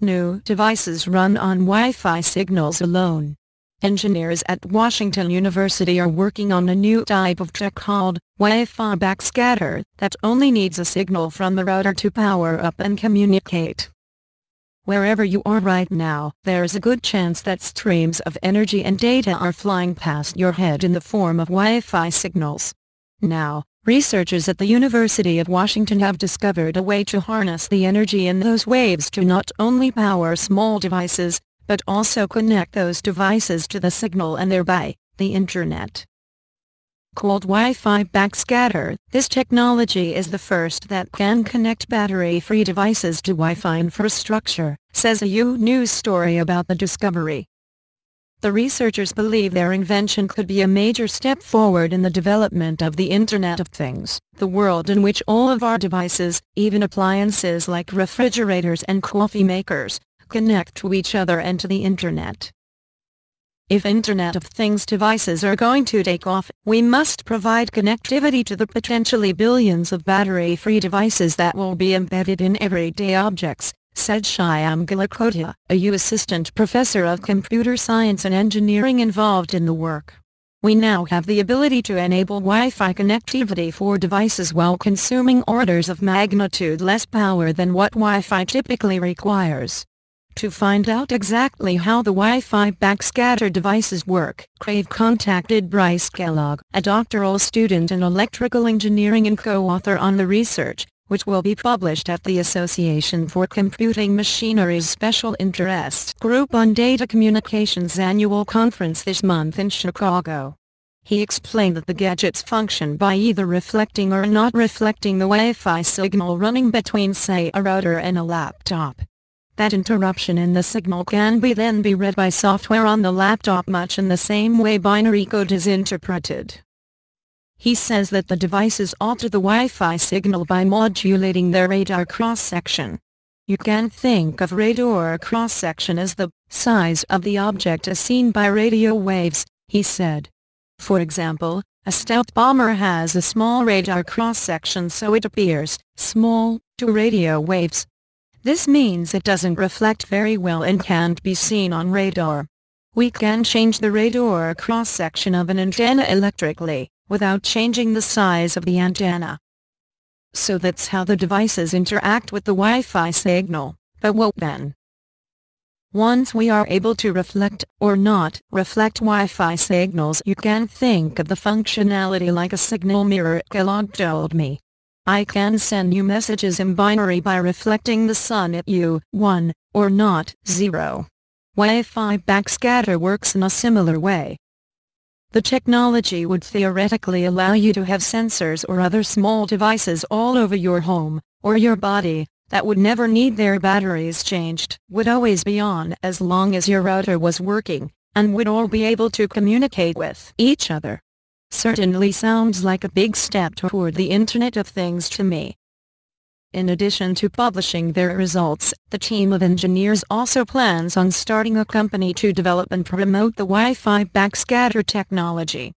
New devices run on Wi-Fi signals alone. Engineers at Washington University are working on a new type of tech called Wi-Fi backscatter that only needs a signal from the router to power up and communicate. Wherever you are right now, there's a good chance that streams of energy and data are flying past your head in the form of Wi-Fi signals. Now, researchers at the University of Washington have discovered a way to harness the energy in those waves to not only power small devices, but also connect those devices to the signal and thereby, the Internet. Called Wi-Fi backscatter, this technology is the first that can connect battery-free devices to Wi-Fi infrastructure, says a U News story about the discovery. The researchers believe their invention could be a major step forward in the development of the Internet of Things, the world in which all of our devices, even appliances like refrigerators and coffee makers, connect to each other and to the Internet. If Internet of Things devices are going to take off, we must provide connectivity to the potentially billions of battery-free devices that will be embedded in everyday objects, said Shyam Galakota, a U Assistant Professor of Computer Science and Engineering involved in the work. We now have the ability to enable Wi-Fi connectivity for devices while consuming orders of magnitude less power than what Wi-Fi typically requires. To find out exactly how the Wi-Fi backscatter devices work, SUBSCREIB contacted Bryce Kellogg, a doctoral student in electrical engineering and co-author on the research, which will be published at the Association for Computing Machinery's Special Interest Group on Data Communications annual conference this month in Chicago. He explained that the gadgets function by either reflecting or not reflecting the Wi-Fi signal running between, say, a router and a laptop. That interruption in the signal can then be read by software on the laptop much in the same way binary code is interpreted. He says that the devices alter the Wi-Fi signal by modulating their radar cross-section. You can think of radar cross-section as the size of the object as seen by radio waves, he said. For example, a stealth bomber has a small radar cross-section so it appears small to radio waves. This means it doesn't reflect very well and can't be seen on radar. We can change the radar cross-section of an antenna electrically, without changing the size of the antenna. So that's how the devices interact with the Wi-Fi signal, but what then? Once we are able to reflect, or not reflect Wi-Fi signals, you can think of the functionality like a signal mirror, Kellogg told me. I can send you messages in binary by reflecting the sun at you, 1, or not, 0. Wi-Fi backscatter works in a similar way. The technology would theoretically allow you to have sensors or other small devices all over your home, or your body, that would never need their batteries changed, would always be on as long as your router was working, and would all be able to communicate with each other. Certainly sounds like a big step toward the Internet of Things to me. In addition to publishing their results, the team of engineers also plans on starting a company to develop and promote the Wi-Fi backscatter technology.